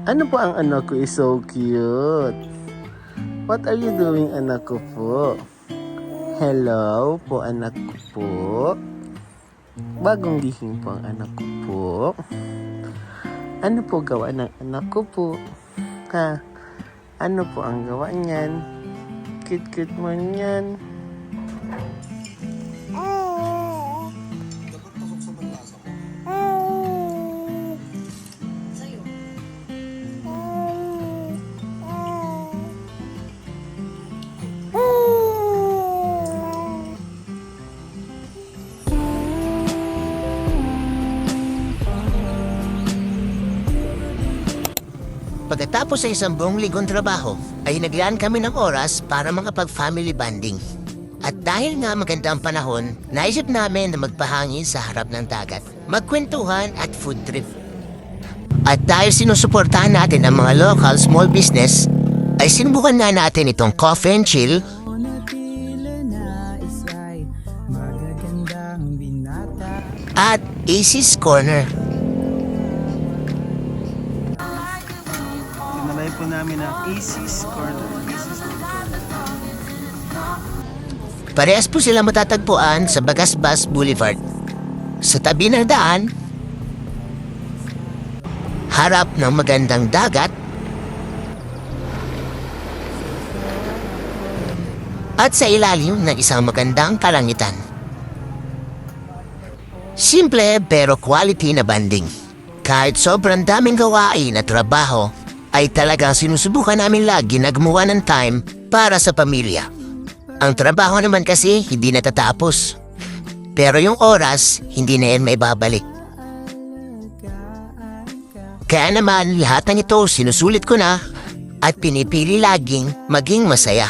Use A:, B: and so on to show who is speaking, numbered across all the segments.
A: Ano po ang anak ko is so cute? What are you doing, anak ko po? Hello po, anak ko po. Bagong gising po ang anak ko po. Ano po gawa ng anak ko po? Ha? Ano po ang gawa niyan? Cute-cute mo niyan.
B: Pagkatapos sa isang buong linggong trabaho, ay naglaan kami ng oras para makapag-family bonding. At dahil nga maganda ang panahon, naisip namin na magpahangin sa harap ng dagat, magkwentuhan at food trip. At dahil sinusuportahan natin ang mga local small business, ay sinubukan na natin itong coffee and chill at Ace's Corner.
A: Tinalay po namin ang Ace's Corner.
B: Parehas po sila matatagpuan sa Bagasbas Boulevard. Sa tabi ng daan, harap ng magandang dagat, at sa ilalim ng isang magandang kalangitan. Simple pero quality na banding. Kahit sobrang daming gawain at trabaho, ay talagang sinusubukan namin lagi na gumawa ng time para sa pamilya. Ang trabaho naman kasi hindi natatapos. Pero yung oras, hindi na yan maibabalik. Kaya naman lahat ng ito sinusulit ko na at pinipili laging maging masaya.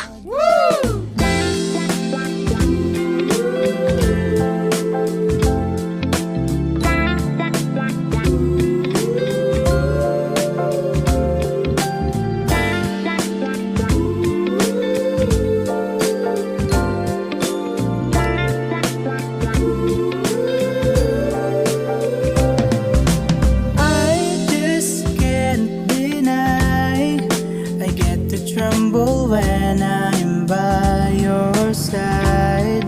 C: When I'm by your side,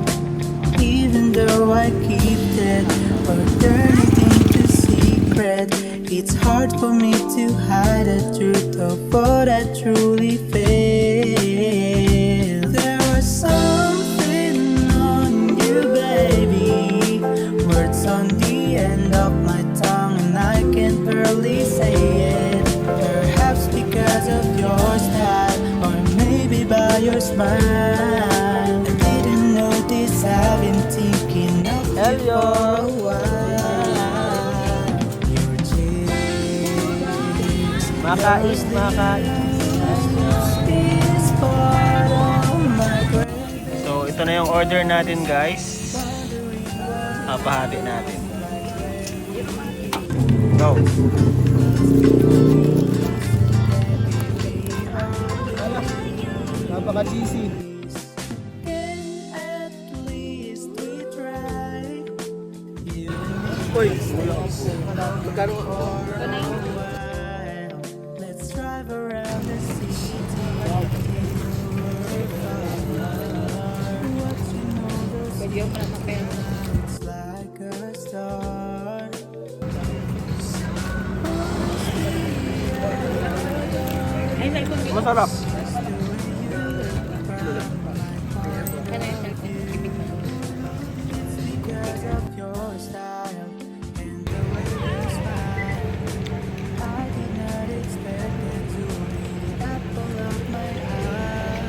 C: even though I keep it or turn it into secret, it's hard for me to hide the truth of what I truly feel. There was something on you, baby, words on the end of my tongue and I can barely say it. Perhaps because of your style, by your smile, I didn't notice I've been thinking of you for a while. Your cheeks,
A: Makais.
C: is part of my brain.
A: So, ito na yung order natin, guys. Pahati natin. Go. Napaka-cheesy.
C: At least we try.
A: Uy, magkano?
C: Let's drive around the city. It's like a star.
A: Masarap.
C: Because of your style and the way you smile, I did not expect it to be the apple of my eye.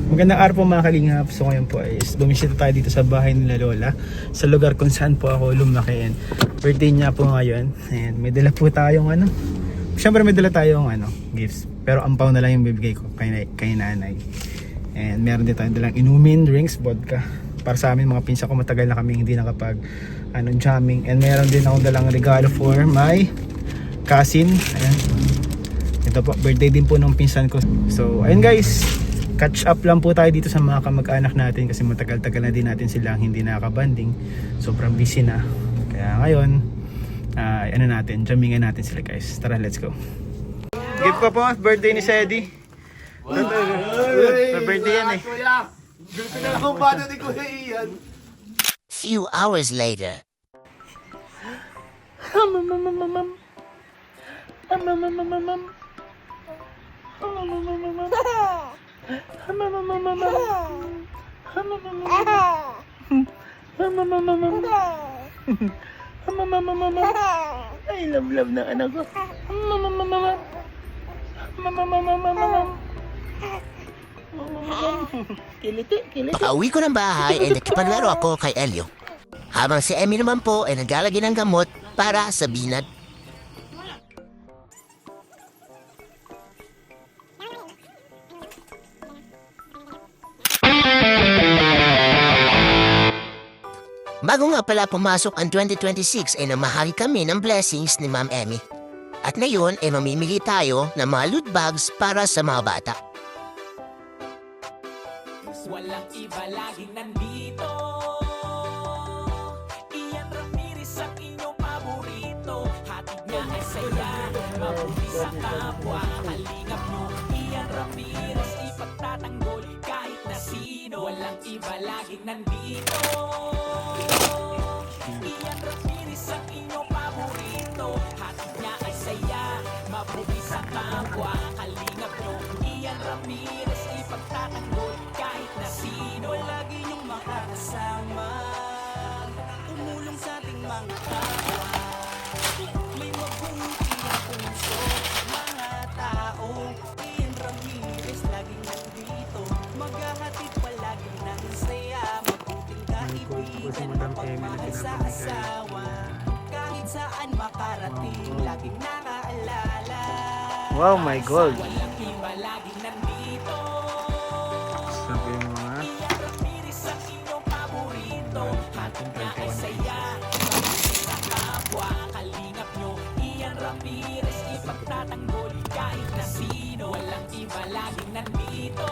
D: Magandang araw po mga kalingap. So ngayon po is bumisita tayo dito sa bahay nila Lola, sa lugar kung saan po ako lumaki. And birthday niya po ngayon. And may dala po tayong syempre may dala tayong gifts. Pero ampaw na lang yung bibigay ko kay nanay. And meron din tayong dalang inumin, drinks, vodka. Para sa amin mga pinsa ko, matagal na kami hindi nakapag jamming. And meron din akong dalang regalo for my cousin. Ayan. Ito po, birthday din po ng pinsan ko. So ayun guys, catch up lang po tayo dito sa mga kamag-anak natin kasi matagal-tagal na din natin silang hindi nakakabanding. Sobrang busy na. Kaya ngayon, ano natin, jammingan natin sila guys. Tara, let's go. Gift ko po, birthday ni Sedi. Birthday yan eh.
B: Few hours later,
A: Ay, love ng anak ko. Kiliti.
B: pauwi ko ng bahay ay nakipaglaro ako kay Elio. Habang si Emmy naman po ay naglalagay ng gamot para sa binat. Bago nga pala pumasok ang 2026 ay namahagi kami ng blessings ni Ma'am Emmy. At ngayon ay mamimili tayo ng mga loot bags para sa mga bata.
E: Walang iba laging nandito. Ian Ramirez ang inyong paborito. Hatid niya ay saya, mabuti sa kapwa. Kalingap nyo, Ian Ramirez, ipagtatanggol kahit na sino. Walang iba laging nandito. Ian Ramirez ang inyong paborito. Hatid niya ay saya, mabuti sa kapwa. Kalingap nyo, Ian Ramirez, ipagtatanggol kahit na sino.
C: Lagi niyong makakasama, tumulong sa ating mga kapwa. May mabuti na puso, mga tao. Ian Ramirez laging nandito, maghahatid palagi ng saya. Mabuting kaibigan, mapagmahal sa asawa. Kahit saan makarating, laging nakaalala.
D: Wow, my God.
E: Walang iba laging nandito.
D: Sabi mo nga.
E: Ian Ramirez ang inyong paborito. Hatid niya ay saya, mabuti sa kapwa. Kalingap nyo, Ian Ramirez, ipagtatanggol kahit na sino. Walang iba laging nandito.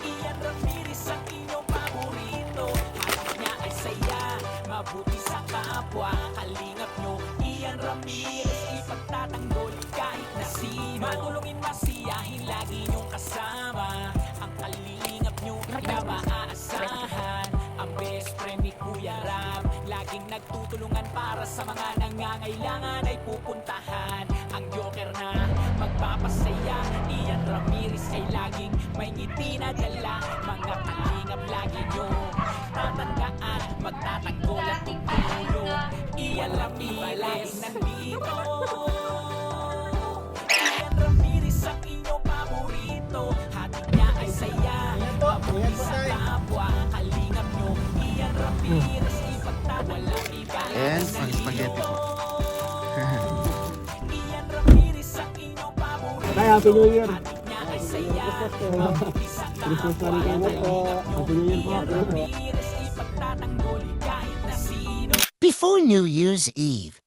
E: Ian Ramirez ang inyong paborito. Hatid niya ay saya, mabuti sa kapwa. Kalingap nyo, Ian Ramirez, ipagtatanggol kahit na sino. Matulungin, masiyahin, lagi nyong kasama. Ang kalingap nyo na maaasahan. Ang best friend ni Kuya Ram, laging nagtutulungan para sa mga nangangailangan ay pupuntahan. Ang joker na magpapasaya, Ian Ramirez ay laging may ngiti na dala. Mga kalingap lagi nyo tatandaan, magtatanggol at tutulong. Ian Ramirez nandito. Ian Ramirez ang inyong paborito. Hatid niya ay saya, mabuti sa kapwa. Kalingap nyo, Ian Ramirez, ipagtawalang iba.
A: And ang spaghetti po.
E: Ian Ramirez ang inyong paborito.
D: Happy New Year.
E: Hatid niya ay saya, mabuti sa kapwa. Kalingap nyo, Ian Ramirez, ipagtatanggol kahit na sino.
B: Before New Year's Eve,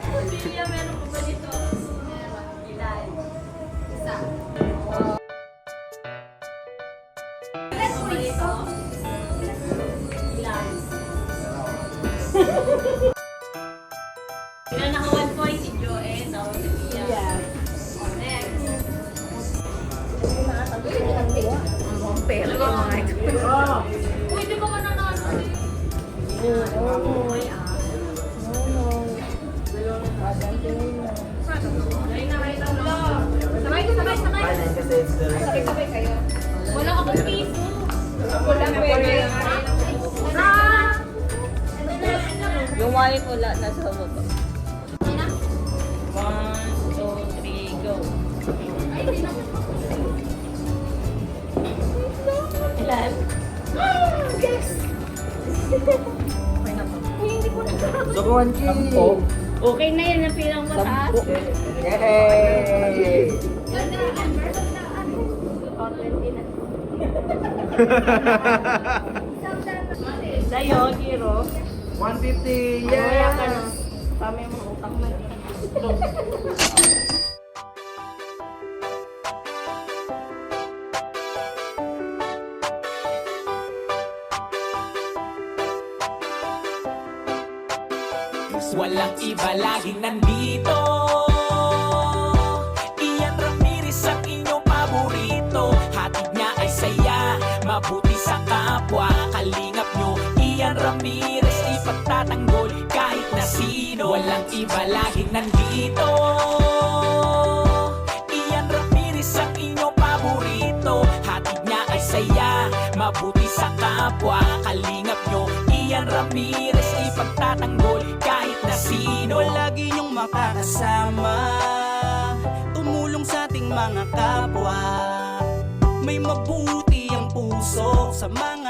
F: Pamilya, meron po ba dito? Meron. Ilan? Isa. Ilan po dito? Ilan? Ilan naka 1 point si Joe, tapos si Pia. Yeah. Next. Ang pera ko mga ito. Uy, di ba ka nanalo? Ay, Sabay kayo. Wala akong piso. Wala pwede.
G: Yung wallet wala, nasa baba.
F: 1, 2,
G: 3, go.
F: Ilan? Yes! Hindi ko na.
G: Okay na yan, ang pilang mataas.
D: Yay!
G: Sa'yo, Giro.
D: 150!
G: Kaya ka na. Kami mo utang mo.
E: Walang iba laging nandito. Ian Ramirez ang inyong paborito. Hatid niya ay saya, mabuti sa kapwa. Kalingap nyo, Ian Ramirez, ipagtatanggol kahit na sino. Walang iba laging nandito. Ian Ramirez ang inyong paborito. Hatid niya ay saya, mabuti sa kapwa. Kalingap nyo, Ian Ramirez, ipagtatanggol kahit na sino.
C: Lagi niyong makakasama, tumulong sa ating mga kapwa. May mabuti ang puso sa mga